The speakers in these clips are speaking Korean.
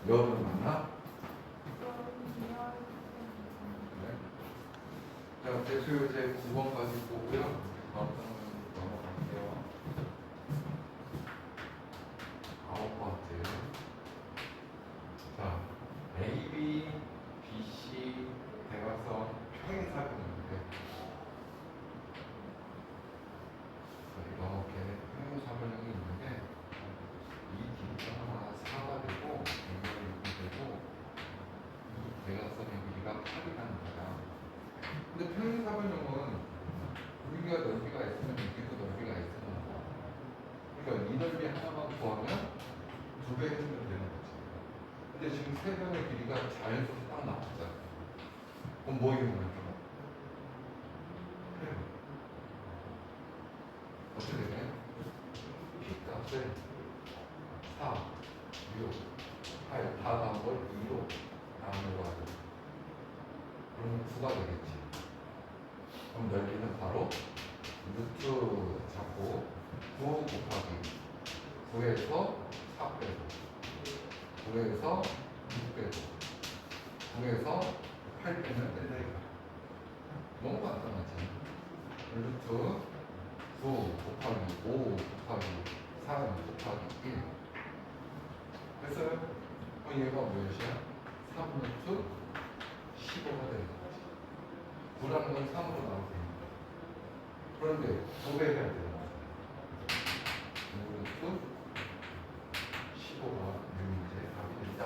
몇은 맞나? 네. 자, 대수요제 9번까지 보고요. 다음 단원으로 넘어갈게요. 9번째. 자, A, B, B, C 대각선 평행사변인데 이렇게 평행사변형이 있는데 이 길이가 4가 되고 연결이 6이 되고 이 대각선의 길이가 8이라는 거야. 근데 평행사변형은 우리가 넓이가 있으면 여기도 넓이가 있으면 그러니까 이 넓이 하나만 구하면 2배 해주면 되는 거지. 근데 지금 세 변의 길이가 자연수로 딱 나왔잖아. 그럼 뭐 이용할까? 그래. 어떻게 되냐? P 값을 4, 6, 8 다 나온 걸 2로 나누고 하죠. 그러면 9가 되겠지. 그럼 넓이는 바로 루트 잡고 9 곱하기 9에서 4 빼고 9에서 6 빼고 9에서 8 빼면 된다 이거. 너무 간단하지. 루트 9 곱하기 5 곱하기 3 곱하기 1 됐어요? 그럼 얘가 몇이야? 3루트 15가 되는 거지. 9라는 건 3으로 나오게 되는 거야. 그런데 2배 해야 되는 거야. 6루트 15가 이제 답이 된다.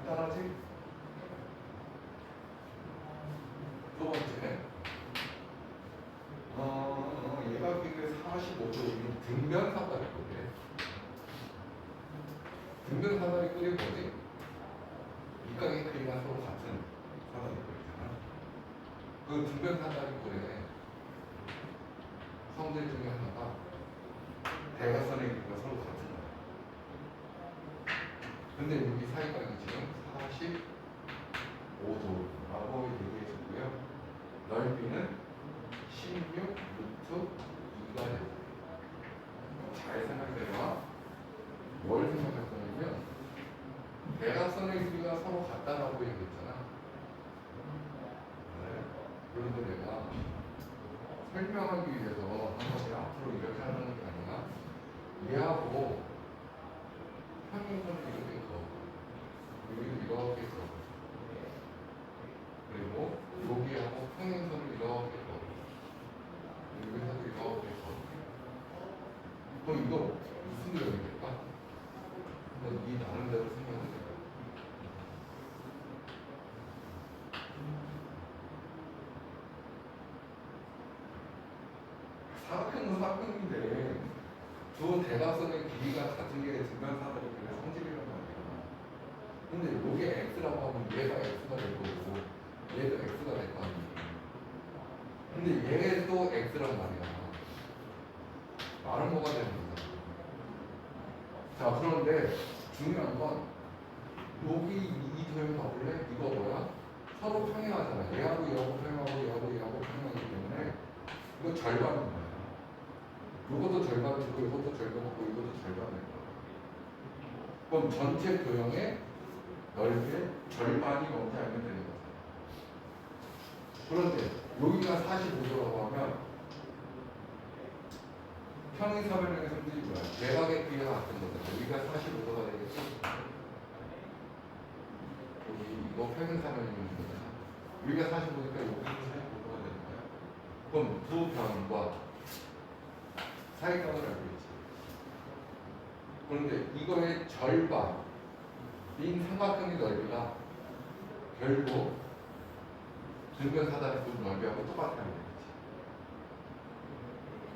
간단하지? 두 번째, 얘가 비교해 45도이면 등변사다리꼴이래. 등변사다리꼴이 뭐지? 밑각의 크기가 서로 같은 사다리꼴이잖아. 그 등변사다리꼴에 성질 중에 하나가 대각선의 길이가 서로 같은 거야. 근데 여기 사이각이 지금 45도라고 얘기해 줬고요. 넓이는 16 루트 2가 되고. 잘 생각해봐. 뭘 생각할 거냐면 대각선의 길이가 서로 같다라고 얘기했잖아. 네. 그런데 내가 설명하기 위해서 한 번에 앞으로 이렇게 하는 게 아니라 얘하고 평행선을 이렇게 그어 여기도 이렇게 그어 그리고 여기하고 평행선을 이렇게 그어 여기서도 이렇게 그어. 그럼 이거 무슨 그림일까? 네 나름대로 생각을 해봐. 사각형은 사각형인데 두 대각선의 길이가 같은 게 등변사다리꼴의 성질이란 말이야. 근데 요게 x라고 하면 얘가 x가 될 거고 얘도 x가 될 거 아니야. 근데 얘도 x란 말이야. 말은 뭐가 되는 거야? 자, 그런데 중요한 건 여기 이 도형 봐볼래? 이거 뭐야? 서로 평행하잖아. 얘하고 얘하고 평행하고 얘하고 얘하고 평행하기 때문에 이거 절반인 거야. 이것도 절반이고 이것도 절반이고 이것도 절반일 거야. 그럼 전체 도형의 넓이의 절반이 뭔지 알면 되는 거야. 그런데 여기가 45도라고 하면 평행사변형의 성질이 뭐야? 대각의 크기가 같은 거잖아. 여기가 45도가 되겠지? 여기 이거 평행사변형인 거잖아. 여기가 45도니까 여기도 45도가 되는 거야. 그럼 두 변과 사이각을 알고 있지. 그런데 이거의 절반인 삼각형의 넓이가 결국 등변사다리꼴 넓이하고 똑같다는 거지.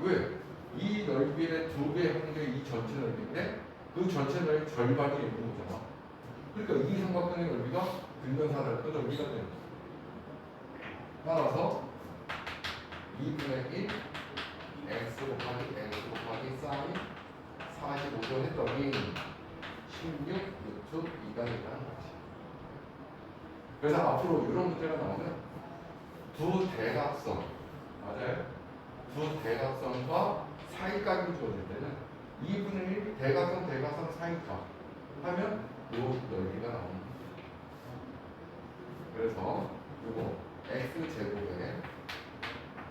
왜? 이 넓이의 2배 하는 게 이 전체 넓이인데 그 전체 넓이 절반이 있는 거잖아. 그러니까 이 삼각형의 넓이가 등변사다리꼴 넓이가 되는 거야. 따라서 2분의 1 x 곱하기 사인 45도 했더니 16 루트 2가 된다는 거지. 그래서 앞으로 이런 문제가 나오면 두 대각선, 맞아요? 두 대각선과 사이각이 주어질 때는 2분의 1 대각선 사이각 하면 넓이가 나옵니다. 그래서 요거 x 제곱에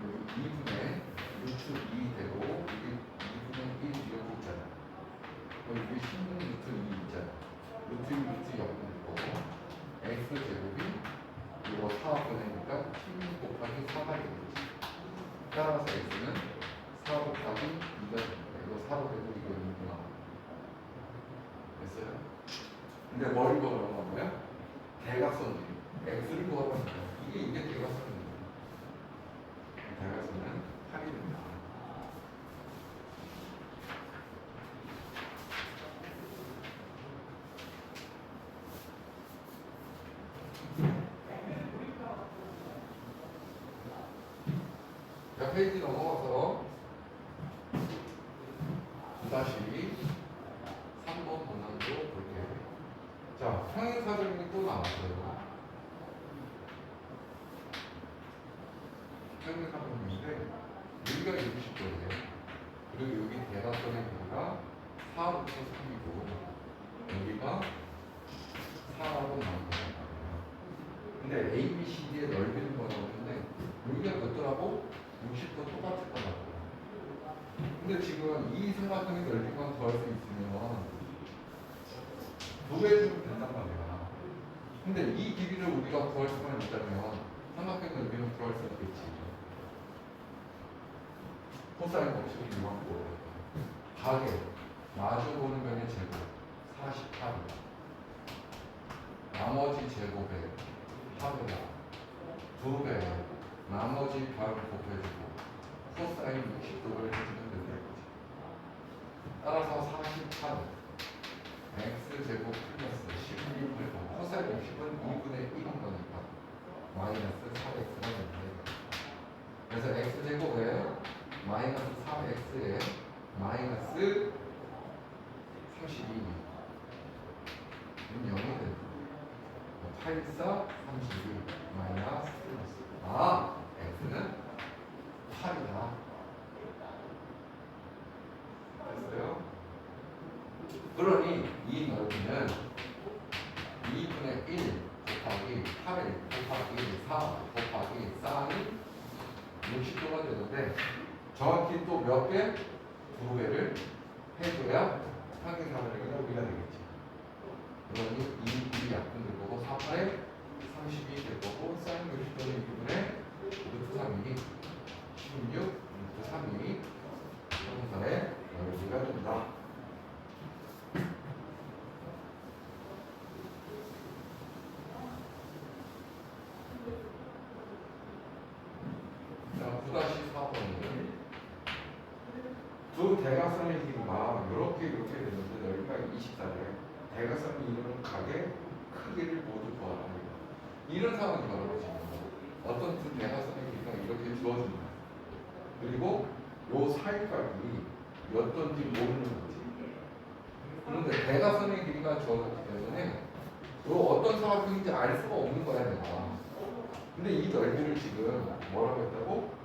2분의 루트 2 되고 이게 2분의 1 이렇게 있잖아. 여기 16 루트 2 있잖아. 루트 2 루트 0이고 x 제곱이 이거 4분의니까 16 곱하기 4가 되겠지. 따라서 x는 4 곱하기 2가 됩니다. 이거 4로 되고 이거 2구나. 됐어요? 근데 뭘 구하라는 거야? 대각선이 x를 구하라는 거야. 이게 대각선입니다. 대각선은 8입니다. 자, 페이지 넘어가서 다시 3번 문항도 볼게요. 자, 평행사정이 또 나왔어요. 평행사정인데 여기가 60도예요. 그리고 여기 대각선의 길이가 4루트 3이고 여기가 4라고 나온 거예요. 근데 A, B, C, D의 넓이는 뭐라고 했는데 여기가 몇 도라고? 60도 똑같을 거라고. 근데 지금 이 삼각형의 넓이만 구할 수 있으면 2배 주면 된단 말이야. 근데 이 길이를 우리가 구할 수만 있다면 삼각형의 넓이는 구할 수 있겠지. 코사인 법칙을 이용하고 가게 마주보는 면의 제곱 48이다. 나머지 제곱에 8이다. 2배 나머지 반을 곱해주고 코사인 60도를 해주면 된다 이거지. 따라서 48 x제곱 플러스 16을 보고 코사인 60은 2분의 1인 거니까 마이너스 4x가 된다. 그래서 x제곱에 마이너스 4x에 마이너스 32는 0이 된다. 8, 4, 32 마이너스 x는 8이다. 됐어요? 그러니 이 넓이는 2분의 1 곱하기 8을 곱하기 4 곱하기 4는 60도가 되는데 정확히 또 몇 배? 2배를 해줘야 평행사정의 넓이가 되겠지. 그러니 2이 약분될 거고 4, 8에 32 될 거고 사인 60도는 2분의 루트 3이 16 루트 3이 평행선의 넓이가 된다. 자, 9-4번은 두 대각선의 길이가 이렇게 되는데 넓이가 24래. 대각선이 이루는 각의 크기를 모두 구하라. 이런 상황이 바로 지금 어떤 두 대각선의 길이가 이렇게 주어진다. 그리고 요 사이각이 몇 던지 모르는 거지. 그런데 대각선의 길이가 주어졌기 때문에 요 어떤 사각형인지 알 수가 없는 거야 내가. 근데 이 넓이를 지금 뭐라고 했다고?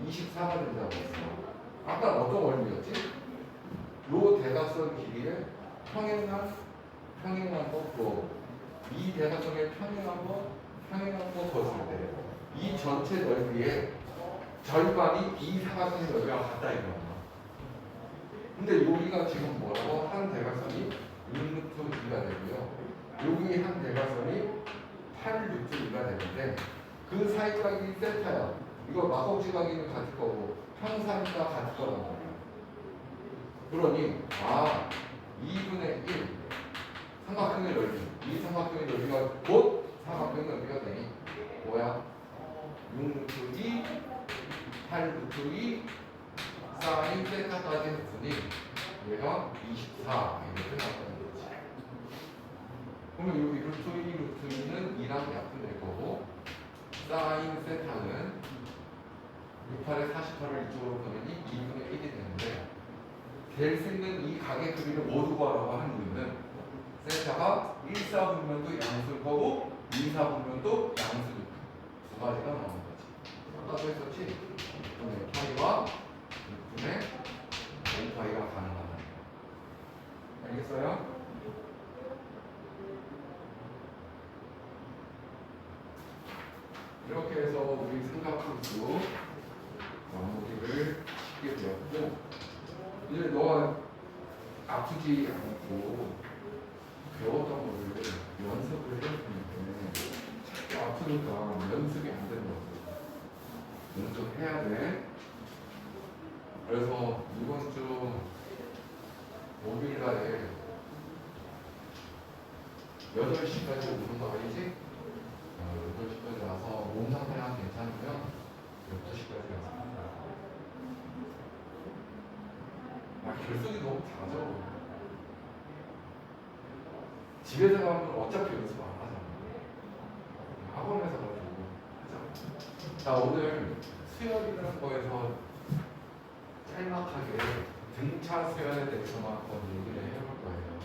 24가 된다고 했어. 아까 어떤 원리였지? 요 대각선 길이에 평행한 거 또 이 대각선에 평행한 거 뒀을 때 이 전체 넓이의 절반이 이 사각형의 넓이랑 같다 이거야. 근데 여기가 지금 뭐라고? 한 대각선이 6루트 2가 되고요. 여기 한 대각선이 8루트 2가 되는데 그 사이각이 세타야. 이거 마법지각이는 같을 거고 평사니까 같을 거란 말이야. 그러니 2분의 1 삼각형의 넓이, 이 삼각형의 넓이가 곧 삼각형의 넓이가 되니 뭐야? 6루트 2 8루트 2 사인 세타까지 했으니 얘가 24 이렇게 나타나는 거지. 그러면 여기 루트 2 루트 2는 2랑 약분될 거고 사인 세타는 68에 48을 이쪽으로 보내니 2분의 1이 되는데 될 수 있는 이 각의 크기를 모두 구하라고 하는 이유는 세타가 1사분면도 양수일 거고 2사분면도 양수일 두 가지가 나오는 거지. 아까도 했었지? 6분의 파이와 6분의 5파이가 가능하다. 알겠어요? 함수 마무리를 짓게 되었고, 이제 너가 아프지 않고 배웠던 거를 연습을 해야 되는데 자꾸 아프니까 연습이 안 된다고. 연습해야 돼. 그래서 이번 주 목요일날에 8시까지 오는 거 아니지? 8시까지 와서 몸 상태가 괜찮으면 12시까지 와서 결석이 너무 작아. 집에서 가면 어차피 연습 안 하잖아. 학원에서 가지고 하자. 자, 오늘 수열이라는 거에서 짤막하게 등차 수열에 대해서만 한번 얘기를 해볼 거예요.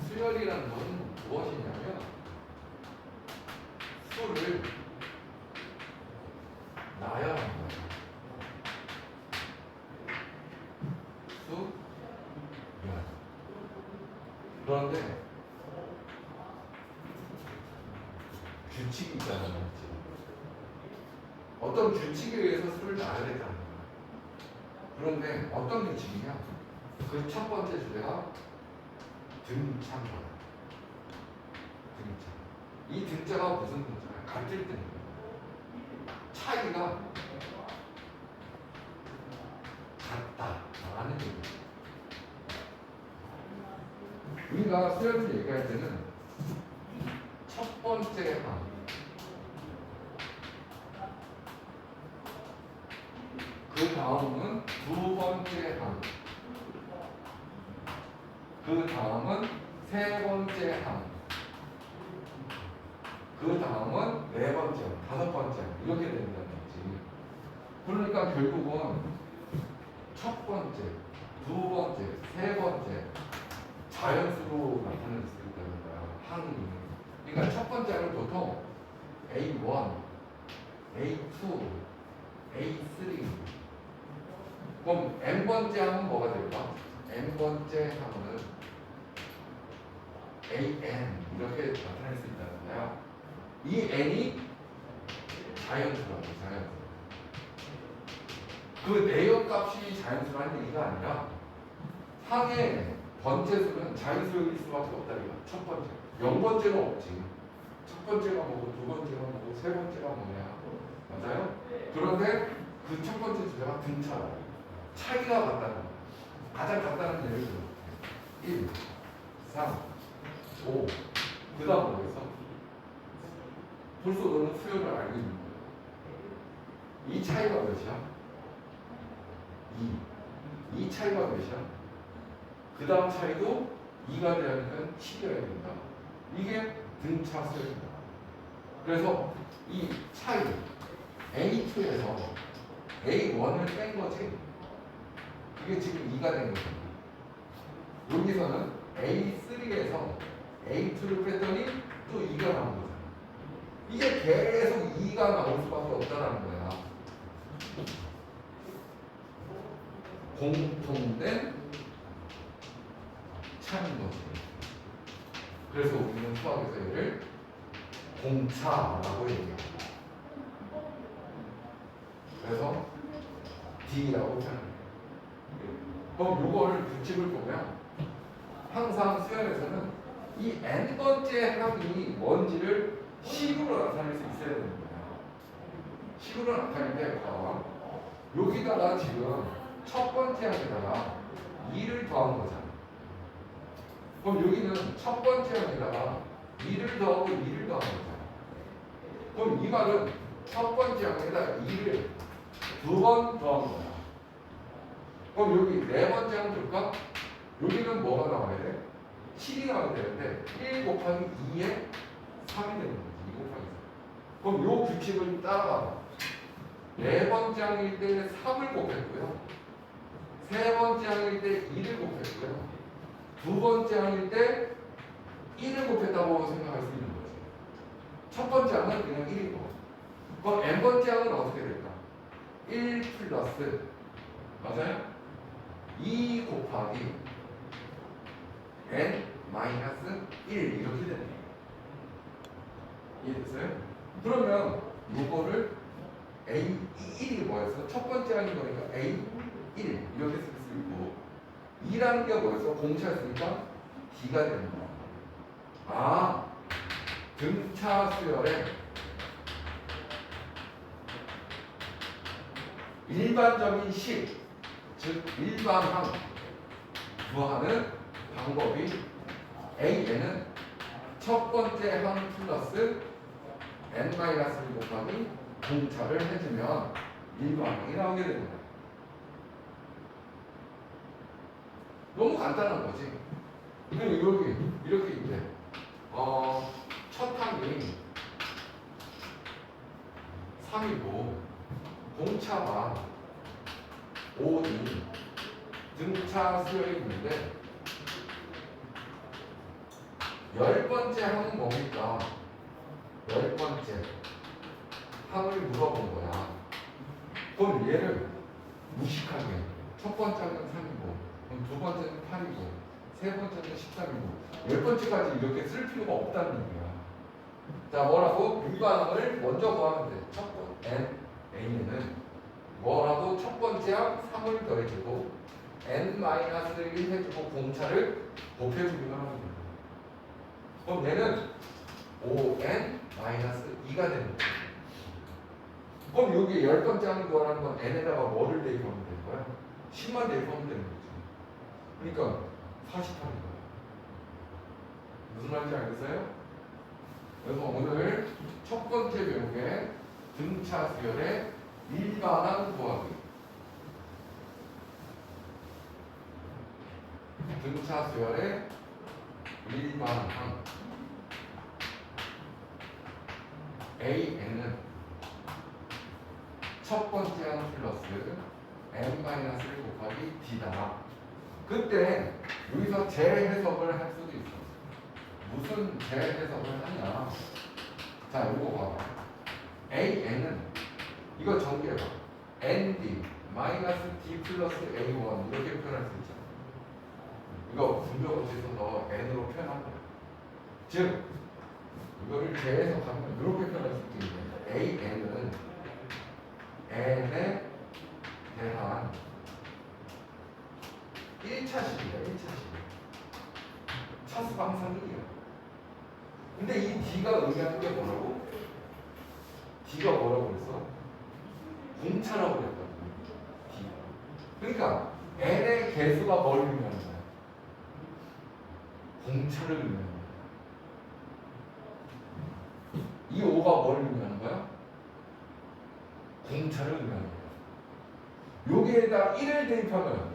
수열이라는 것은 무엇이냐면 수를 놔야 하는 거예요. 수, 열. 그런데 규칙이 있잖아요. 어떤 규칙에 의해서 수를 놔야 되잖아요. 그런데 어떤 규칙이냐? 그 첫 번째 주제가 등차인 거예요. 등차. 이 등차가 무슨 등차냐? 같을 때는 차이가 같다라는 얘기예요. 우리가 수열을 얘기할 때는 첫 번째 항, 그 다음은 두 번째 항, 그 다음은 세 번째 항, 그 다음은 네 번째 항, 다섯 번째 항, 이렇게 된다는 거지. 그러니까 결국은 첫 번째, 두 번째, 세 번째 자연수로 나타낼 수 있다는 거야. 항이. 그러니까 첫 번째는 보통 A1, A2, A3. 그럼 n번째 항은 뭐가 될까? n번째 항은 AN 이렇게 나타낼 수 있다는 거야. 이 n이 자연수라고, 자연수. 그 내역값이 자연수라는 얘기가 아니라 항의 번째수는 자연수일 수밖에 없다. 이거 첫 번째. 0번째는 없지. 첫 번째가 뭐고, 두 번째가 뭐고, 세 번째가 뭐냐. 맞아요? 그런데 그 첫 번째 주제가 등차다. 차이가 같다는 거야. 가장 같다는 예를 들어. 1, 3, 5. 그 다음 뭐겠어? 벌써 너는 수열을 알고 있는 거야. 이 차이가 몇이야? 2. 이 차이가 몇이야? 그 다음 차이도 2가 되니까 10이어야 된다. 이게 등차 수열입니다. 그래서 이 차이 A2에서 A1을 뺀 거지. 이게 지금 2가 된 거죠. 여기서는 A3에서 A2를 뺐더니 또 2가 나온 거잖아. 이게 계속 2가 나올 수밖에 없다는 거야. 공통된 차인 거지. 그래서 우리는 수학에서 얘를 공차라고 얘기합니다. 그래서 D라고 표현합니다. 그럼 이거를 규칙을 보면 항상 수열에서는 이 n번째 항이 뭔지를 식으로 나타낼 수 있어야 되는 거예요. 식으로 나타낼 때 봐봐. 여기다가 지금 첫 번째 항에다가 2를 더한 거잖아. 그럼 여기는 첫 번째 항에다가 2를 더하고 2를 더한 거잖아. 그럼 이 말은 첫 번째 항에다가 2를 두 번 더한 거야. 그럼 여기 네 번째 항 볼까? 여기는 뭐가 나와야 돼? 7이 나와야 되는데 1 곱하기 2에 3이 되는 거지. 2 곱하기 3. 그럼 요 규칙을 따라가. 네 번째 항일 때 3을 곱했고요. 세 번째 항일 때 2를 곱했고요. 두 번째 항일 때 1을 곱했다고 생각할 수 있는 거지. 첫 번째 항은 그냥 1이고. 그럼 n번째 항은 어떻게 될까? 1 플러스, 맞아요? 2 곱하기 n 마이너스 1 이렇게 되는 거예요. 이해됐어요? 그러면 요거를 A1이 뭐였어? 첫 번째 항인 거니까 A1 이렇게 쓸 수 있고 2라는 게 뭐였어? 공차였으니까 D가 되는 거야. 아, 등차 수열에 일반적인 식, 즉 일반항 구하는 방법이 A에는 첫 번째 항 플러스 n-1 곱하기 공차를 해주면 일반항이 나오게 되는 거야. 너무 간단한 거지. 그리고 여기 이렇게 있대. 첫 항이 3이고 공차가 5인 등차 수열이 있는데 10번째 항은 뭡니까? 10번째 항을 물어본 거야. 그럼 얘를 무식하게 첫 번째 항은 3이고 그럼 두 번째는 8이고 세 번째는 13이고 10번째까지 이렇게 쓸 필요가 없다는 얘기야. 자, 뭐라고? 일반항을 먼저 구하면 돼. 첫 번째 A는 뭐라고? 첫 번째 항 3을 더해주고 n-1 해주고 공차를 곱해주기만 하면 돼. 그럼 얘는 5n-2가 되는 거야. 그럼 여기 10번째 항이 구하라는 건 n에다가 뭐를 대입하면 되는 거야? 10만 대입하면 되는 거지. 그러니까 48인 거야. 무슨 말인지 알겠어요? 그래서 오늘 첫 번째 배우게 등차 수열의 일반항 구하기. 등차 수열의 일반항 AN은 첫 번째 항 플러스 n-1 곱하기 D다. 그때 여기서 재해석을 할 수도 있어. 무슨 재해석을 하냐? 자, 이거 봐봐. AN은 이거 전개해봐. ND 마이너스 D 플러스 A1 이렇게 표현할 수 있잖아. 이거 분명고시에서 너 N으로 표현한 거야. 즉 이거를 재해석하면 이렇게 표현할 수 있겠네. AN은 N에 대한 1차식이야. 1차식. 차수가 항상 1이야. 근데 이 D가 의미하는 게 뭐라고? D가 뭐라고 그랬어? 공차라고 그랬거든. D. 그러니까 N의 개수가 뭘 의미하는 거야? 공차를 의미하는 거야. 이 5가 뭘 의미하는 거야? 공차를 의미하는 거야. 여기에다 1을 대입하면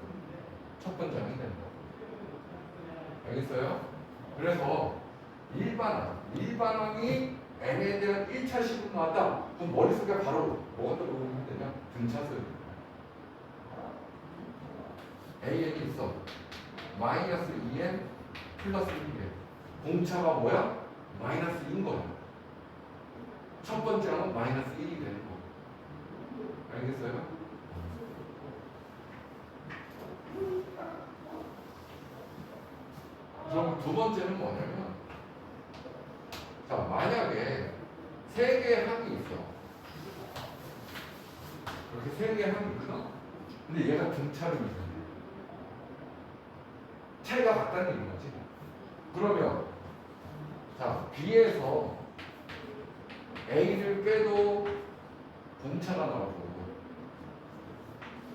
첫 번째 항이 되는 거야. 알겠어요? 그래서 일반항이 n에 대한 1차식으로 나왔다. 그럼 머릿속에 바로 뭐가 들어오면 되냐? 등차수. AN이 있어. 마이너스 2n 플러스 1에 공차가 뭐야? 마이너스 2인 거야. 첫 번째 항은 마이너스 1이 되는 거. 알겠어요? 그럼 두 번째는 뭐냐면, 자, 만약에 세 개의 항이 있어. 이렇게 세 개의 항이 있어. 근데 얘가 등차를 이루네. 차이가 같다는 얘기인 거지. 그러면 자, B에서 A를 빼도 공차가 나올 거고,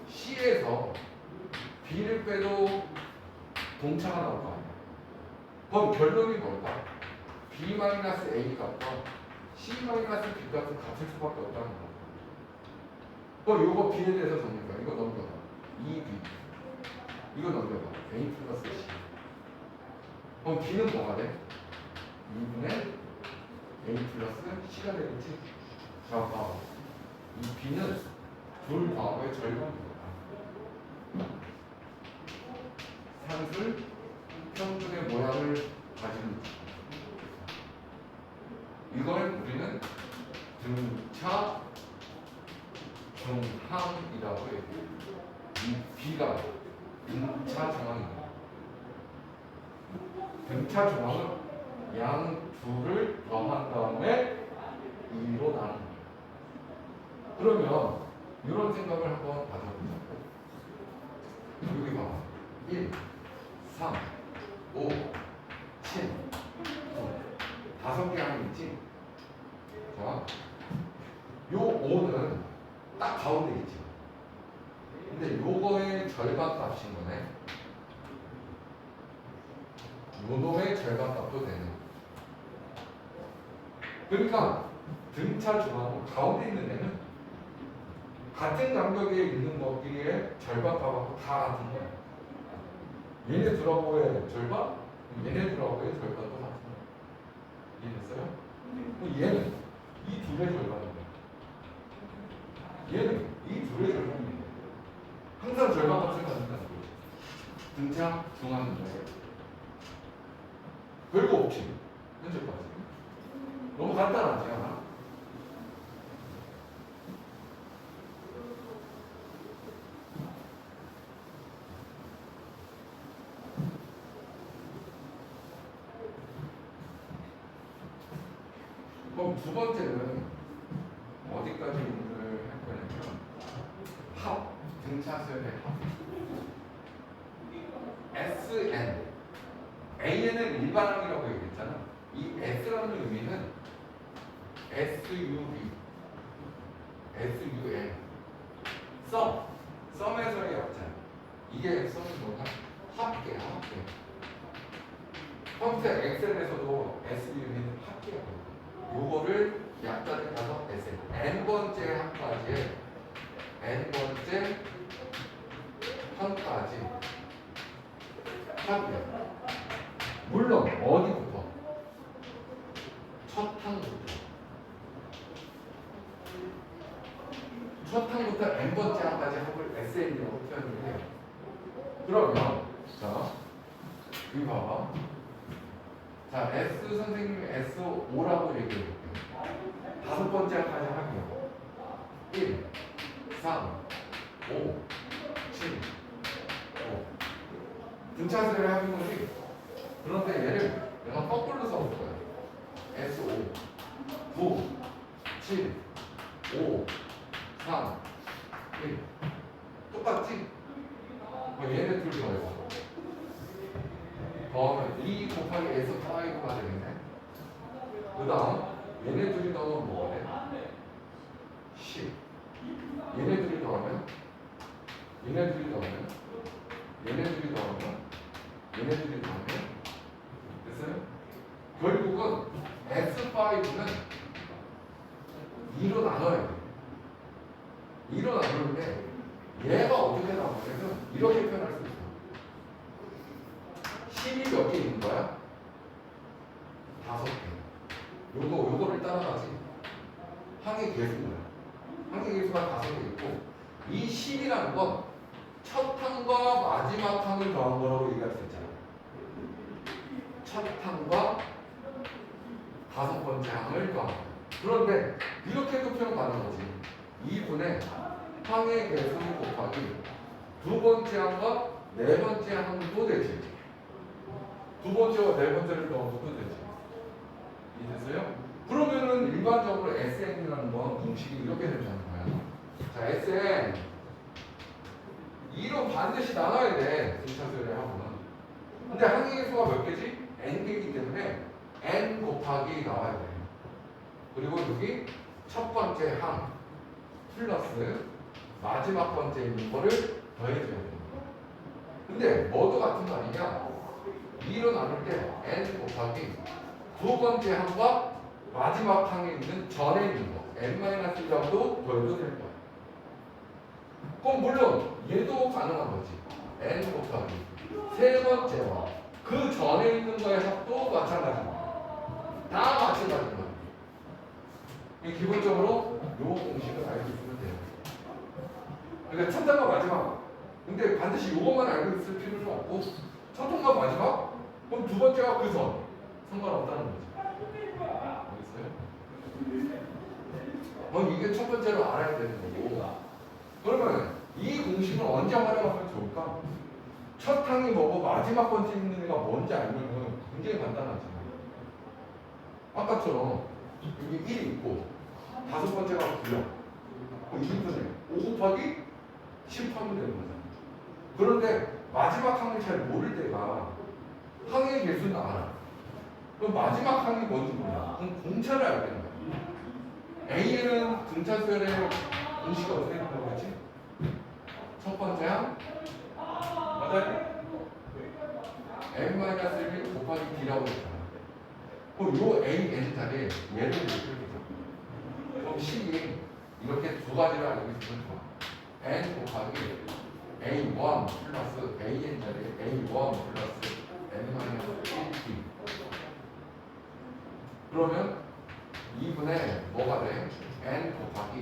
C에서 B를 빼도 공차가 나올 거 아니야. 그럼 결론이 뭘까? B-A 값과 C-B 값은 같을 수밖에 없다는 거. 그럼 이거 B에 대해서 정리해봐. 이거 넘겨봐. 2B. 이거 넘겨봐. A 플러스 C. 그럼 B는 뭐가 돼? 2분의 A 플러스 C가 되겠지? 자, 봐봐. 이 B는 둘 과거의 절반입니다. 산술 평균의 모양을 가진, 이걸 우리는 등차 정항이라고 해요. 이 B가 등차 정항입니다. 등차 정항은 양 둘을 더한 다음에 2로 나눈 거예요. 그러면 이런 생각을 한번 가져보자. 여기 봐봐. 1, 3, 5, 7, 9. 5개 안에 있지? 자, 요 5는 딱 가운데 있지. 근데 요거의 절반 값인 거네. 요 놈의 절반 값도 되네. 그러니까 등차 중하고 가운데 있는 애는 같은 간격에 있는 것끼리의 절반 값하고 다 같은 거야. 얘네 둘하고의 절반, 얘네 둘하고의 절반도 같은 거야. 이해됐어요? 얘는 이 둘의 절반이야. 얘는 이 둘의 절반이야. 항상 절반 값을 가진다는 거지. 등차 중하는 거예요. 별거 없지. 현재까지. 너무 간단하지 않아? 그럼 두 번째는 어디까지 오늘 할 거냐면 합, 등차수열의 합. SN. AN은 일반항이라고 얘기했잖아. 이 S라는 의미는 SUV, SUN. 썸에서의 약자. 이게 썸이 뭐냐? 합계야, 합계. 컴퓨터 엑셀에서도 SUV는 합계야. 요거를 약자를 가서 SN. N번째 합까지, N번째 항까지 합이야. 물론 어디부터? 첫 항부터. 첫 항부터 n번째 항까지 합을 SN이라고 표현을 해요. 그러면 자, 여기 봐봐. 자, S 선생님이 S5라고 얘기해볼게요. 5번째 항까지 합이요. 1, 3, 5, 7, 5. 등차수열의 합인 거지. 그런데 얘를 내가 거꾸로 써볼 거야. S5, 9, 7, 5, 3, 1. 똑같지? 얘네 둘 더해봐. 더하면 2 곱하기 S5가 되겠네. 그 다음 얘네 둘이 더하면 뭐가 돼? 10. 얘네 둘이 더하면 얘네 둘이 더하면 얘네 둘이 더하면 얘네 둘이 더하면 됐어요? 결국은 S5는 2로 나눠야 돼. 2로 나누는데 얘가 어떻게 나오냐면 이렇게 표현할 수 있어. 10이 몇 개 있는 거야? 5개. 요거를 따라가지. 항의 개수야. 항의 개수가 5개 있고 이 10이라는 건 첫 항과 마지막 항을 더한 거라고 얘기할 수 있잖아. 첫 항과 5번째 항을 더한 거. 그런데 이렇게도 표현 가능하지. 2분의 항의 개수 곱하기 2번째 항과 4번째 항도 되지. 2번째와 4번째를 더한 것도 되지. 이해됐어요? 그러면은 일반적으로 SN이라는 건 공식이 이렇게 된다는 거야. 자, SN 2로 반드시 나눠야 돼. 등차수열의 합은. 근데 항의 개수가 몇 개지? n개이기 때문에 n 곱하기 나와야 돼. 그리고 여기 첫 번째 항 플러스 마지막 번째 있는 거를 더해줘야 돼. 근데 뭐도 같은 거 아니냐? 2로 나눌 때 n 곱하기 두 번째 항과 마지막 항에 있는 전에 있는 거 n-1라고도 더해도 될 거야. 그럼 물론 얘도 가능한 거지. n 곱하기 세 번째와 그 전에 있는 거의 합도 마찬가지입니다. 다 마찬가지인 거야. 기본적으로 요 공식을 알고 있으면 돼요. 그러니까 첫 항과 마지막. 근데 반드시 요것만 알고 있을 필요는 없고 첫 항과 마지막? 그럼 두 번째와 그 전 상관없다는 거지. 알겠어요? 이게 첫 번째로 알아야 되는 거고. 그러면 이 공식을 언제 활용하면 좋을까? 첫 항이 뭐고 마지막 번째 있는 애가 뭔지 알면 굉장히 간단하지. 아까처럼 여기 1이 있고 5번째가 9야. 2분의 5 곱하기 10 하면 되는 거잖아. 그런데 마지막 항을 잘 모를 때가 항의 개수는 알아. 그럼 마지막 항이 뭔지 몰라. 그럼 공차를 알게 되는 거야. A에는 등차 수열의 공식이 어떻게 된다고 했지? 첫 번째 항 맞아요? n-1 곱하기 D라고 했잖아. 그럼 요 AN 자리에 얘를 이렇게 줘. 그럼 C이 이렇게 두 가지를 알고 있으면 좋아. n 곱하기 A1 플러스 AN 자리에 A1 플러스 n-1D. 그러면 2분의 뭐가 돼? n 곱하기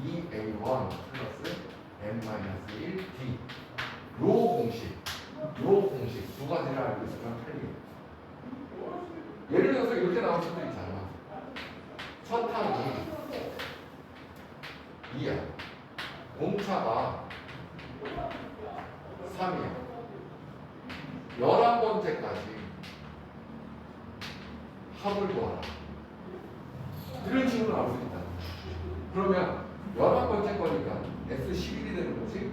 2A1 플러스 n-1D. 요 공식 두 가지를 알고 있으면 틀려. 예를 들어서 이렇게 나올 수도 있잖아. 첫 항이 2야. 공차가 3이야. 11번째까지 합을 구하라. 이런 식으로 나올 수 있다. 그러면 11번째 거니까 S11이 되는 거지.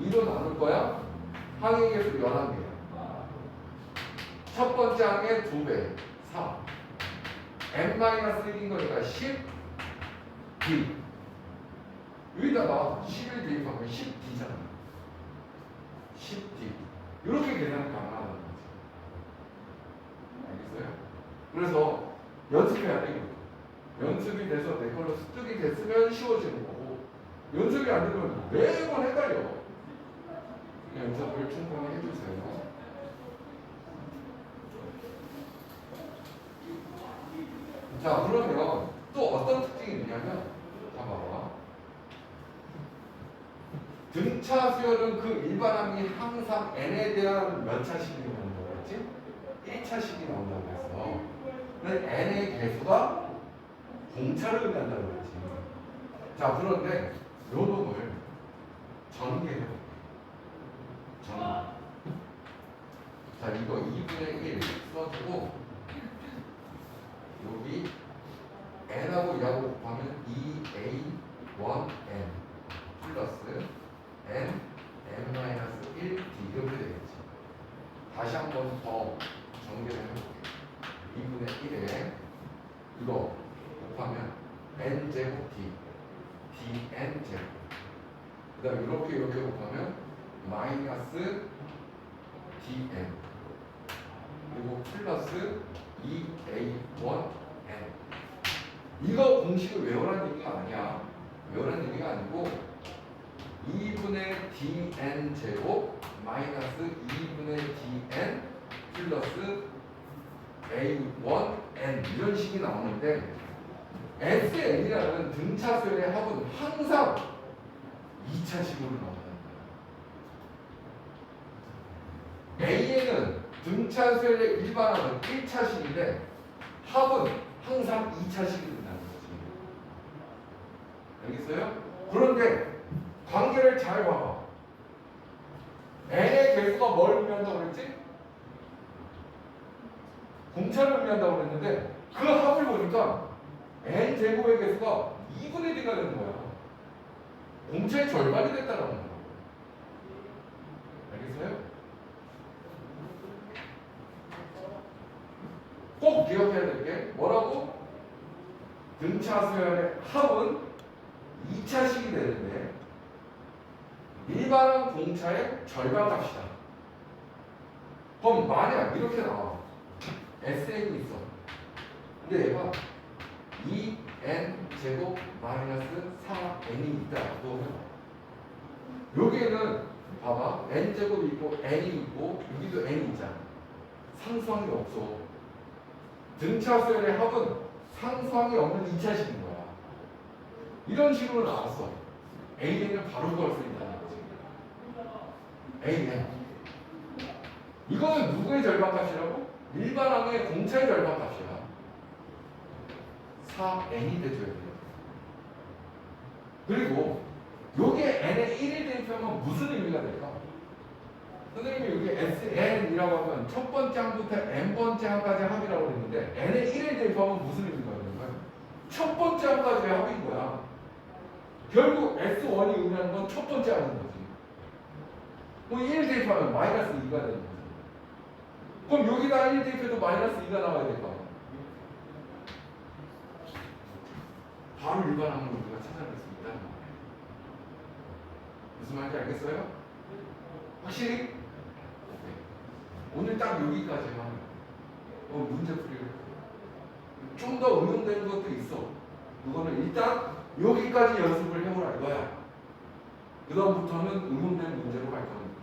2로 나눌 거야. 항의 개수 11개야. 첫 번째 항의 2배, 4. n-1인 거니까 10, D. 여기다가 10을 대입하면 10D잖아. 10D. 이렇게 계산이 가능하다는 거지. 알겠어요? 그래서 연습해야 돼. 연습이 돼서 내 걸로 습득이 됐으면 쉬워지는 거고, 연습이 안 되면 매번 헷갈려. 연습을 충분히 해주세요. 자, 그러면 또 어떤 특징이 있냐면, 자, 봐봐. 등차 수열은 그 일반항이 항상 n에 대한 몇 차식이 나온다고 했지? 1차식이 나온다고 했어. 근데 n의 개수가 공차를 의미한다고 했지. 자, 그런데 요 놈을 전개해볼게. 전개. 자, 이거 2분의 1 써주고, 여기 n하고 2하고 곱하면 2a1n 플러스 n, n-1d 이렇게 되겠지. 다시 한 번 더 정리를 해볼게. 2분의 1에 이거 곱하면 n제곱 d, dn제곱. 그 다음에 이렇게 곱하면 마이너스 dn 그리고 플러스 2a1n. 이거 공식을 외우라는 얘기가 아니야. 외우라는 얘기가 아니고 2분의 dn 제곱 마이너스 2분의 dn 플러스 a1n 이런 식이 나오는데, SN이라는 등차수열의 합은 항상 2차식으로 나온다. A에는 등차수열의 일반항은 1차식인데 합은 항상 2차식이 된다는 거지. 알겠어요? 그런데 관계를 잘 봐봐. n의 개수가 뭘 의미한다고 그랬지? 공차를 의미한다고 그랬는데 그 합을 보니까 n 제곱의 개수가 2분의 d가 되는 거야. 공차의 절반이 됐다는 거야. 알겠어요? 꼭 기억해야 될 게 뭐라고? 등차수열의 합은 2차식이 되는데 일반항 공차의 절반 값이다. 그럼 만약 이렇게 나와. SN이 있어. 근데 얘가 2n 제곱 마이너스 4n이 있다고 해봐. 여기에는 봐봐. n 제곱이 있고 n이 있고 여기도 n이 있잖아. 상수항이 없어. 등차수열의 합은 상수항이 없는 2차식인 거야. 이런 식으로 나왔어. AN을 바로 구할 수 있다는 거지. AN. 이거는 누구의 절반값이라고? 일반항의 공차의 절반값이야. 4n이 돼줘야 돼요. 그리고 요게 n에 1을 대입하면 무슨 의미가 될까? 선생님이 여기 SN이라고 하면 첫 번째 항부터 n번째 항까지 합이라고 했는데 n에 1을 대입하면 무슨 의미가 되는 거야? 첫 번째 항까지의 합인 거야. 결국 S1이 의미하는 건 첫 번째 하는 거지. 뭐 1 대입하면 마이너스 2가 되는 거지. 그럼 여기다 1 대입해도 마이너스 2가 나와야 될 거 아니야. 바로 일반항을 우리가 찾아낼 수 있다는 거예요. 무슨 말인지 알겠어요? 확실히? 오케이. 오늘 딱 여기까지만 문제 풀이를 좀 더 응용되는 것도 있어. 그거는 일단 여기까지 연습을 해보라 이거야. 그 다음부터는 응용된 문제로 갈 겁니다.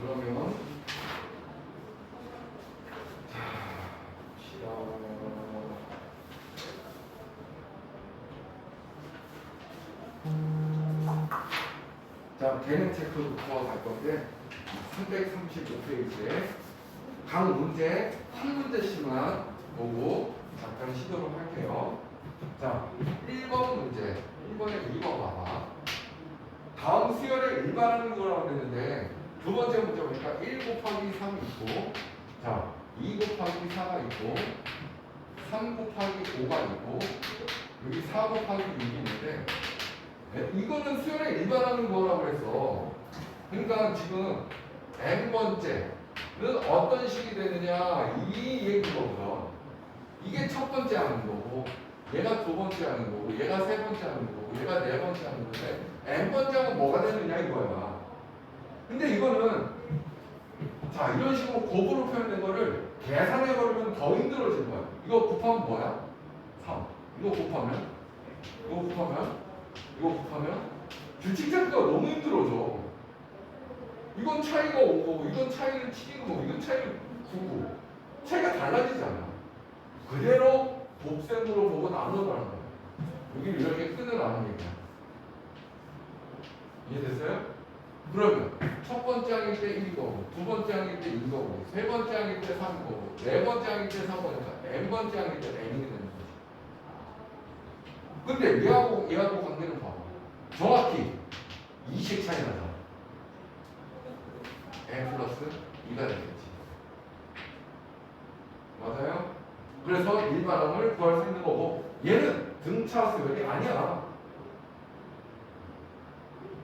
그러면 자, 개념 체크부터 갈 건데 335페이지에 각 문제 한 문제씩만 보고 잠깐 시도를 할게요. 자, 1번 문제 1번에 2번 봐봐. 다음 수열에 일반하는 거라고 했는데 두 번째 문제 보니까 1 곱하기 3이 있고, 자, 2 곱하기 4가 있고, 3 곱하기 5가 있고, 여기 4 곱하기 6이 있는데, 이거는 수열에 일반하는 거라고 했어. 그러니까 지금 n번째는 어떤 식이 되느냐 이 얘기거든. 이게 첫 번째 하는 거고, 얘가 두 번째 하는 거고, 얘가 세 번째 하는 거고, 얘가 네 번째 하는 건데 n번째 하면 뭐가 되느냐 이거야. 근데 이거는 자 이런 식으로 곱으로 표현된 거를 계산해버리면 더 힘들어지는 거야. 이거 곱하면 뭐야? 3. 이거 곱하면? 이거 곱하면? 이거 곱하면? 규칙 찾기가 너무 힘들어져. 이건 차이가 5고 이건 차이는 7이고 이건 차이는 9고 차이가 달라지잖아. 그대로 곱셈으로 보고 나누라는 거야. 여기 이렇게 끊으라는 얘기야. 이해됐어요? 그러면 첫 번째 항일 때 1이고 두 번째 항일 때 2거고 세 번째 항일 때 3거고 네 번째 항일 때 3거니까 n번째 항일 때 n이 되는 거지. 근데 얘하고 관계는 봐봐. 정확히 2식 차이 나잖아. n 플러스 2가 되겠지. 맞아요? 그래서 일반항을 구할 수 있는 거고 얘는 등차 수열이 아니야.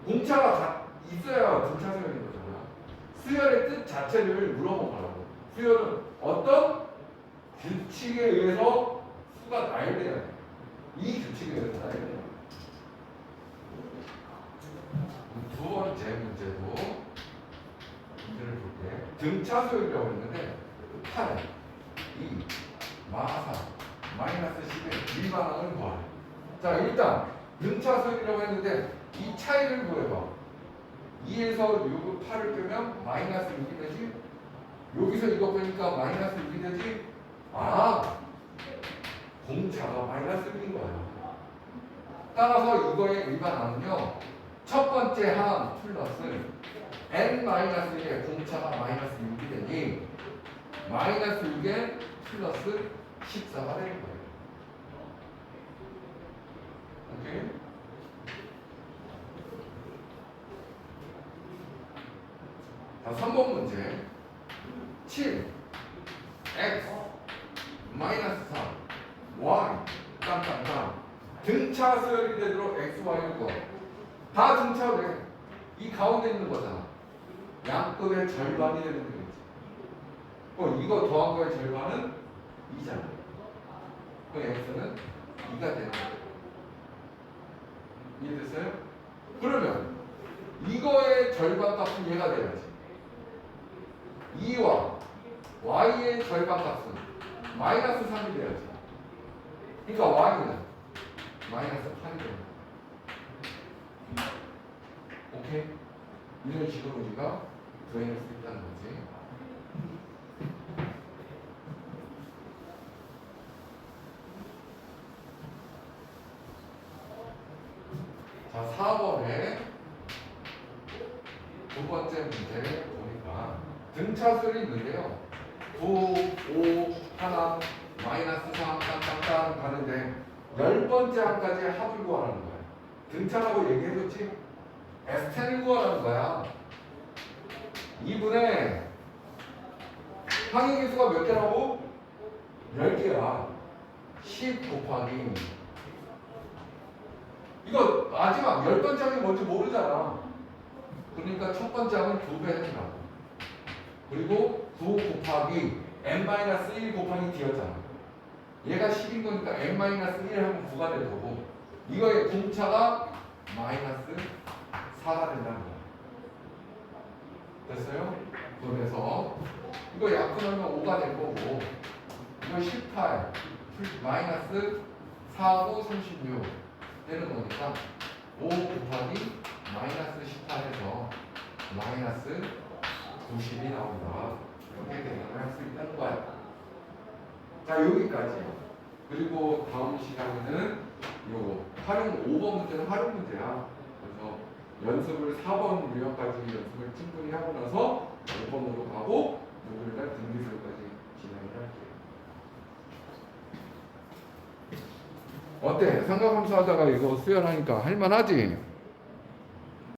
공차가 있어야 등차 수열인 거잖아. 수열의 뜻 자체를 물어보라고. 수열은 어떤 규칙에 의해서 수가 나열돼야 돼. 이 규칙에 의해서 나열돼야 돼. 두 번째 문제도 문제를 볼게. 등차 수열이라고 했는데 8, 2, 마사, 마이너스 10의 일반항을 구하래. 자 일단 등차 수열이라고 했는데 이 차이를 구해봐. 2에서 6을 8을 빼면 마이너스 6이 되지. 여기서 이거 빼니까 마이너스 6이 되지. 아 공차가 마이너스 6인 거야. 따라서 이거의 일반항은요 첫 번째 항 플러스 n-1의 공차가 마이너스 6이 되니 마이너스 6에 플러스 14가 되는 거예요. 오케이? 자, 3번 문제 7 x 마이너스 3 y 깜깜깜 등차 수열이 되도록 x, y를 구하. 다 등차로 돼. 이 가운데 있는 거잖아. 양급의 절반이 되는 거겠지. 이거 더한 거의 절반은 2잖아. 그럼 x는 2가 되는 거야. 이해됐어요? 그러면 이거의 절반 값은 얘가 돼야지. 2와 y의 절반 값은 마이너스 3이 돼야지. 그러니까 y는 마이너스 8이 되는 거야. 오케이? 이런 식으로 우리가 구해낼 수 있다는 거지. 자, 4번에 두 번째 문제 보니까 등차수열이 있는데요. 9, 5, 1, 마이너스 3, 딴딴딴 가는데 10번째 항까지 합을 구하라는 거예요. 등차라고 얘기해줬지? S10을 구하라는 거야. 2분의 항의계수가 몇 개라고? 10개야. 10 곱하기 이거 마지막 10번째 뭔지 모르잖아. 그러니까 첫 번째 항은 2배 해주라고. 그리고 9 곱하기 n-1 곱하기 d였잖아. 얘가 10인 거니까 n-1 하면 9가 될 거고 이거의 공차가 마이너스 4가 된다는 거야. 됐어요? 그래서 이거 약분하면 5가 될 거고 이거 18 마이너스 4하고 36 되는 거니까 5 곱하기 마이너스 18에서 마이너스 90이 나온다. 이렇게 계산을 할 수 있다는 거야. 자, 여기까지. 그리고 다음 시간에는 요 활용 5번 문제는 활용 문제야. 그래서 연습을 4번 유형까지 연습을 충분히 하고 나서 5번으로 가고 6일날 등기술까지 진행을 할게요. 어때? 삼각함수 하다가 이거 수연하니까 할만하지?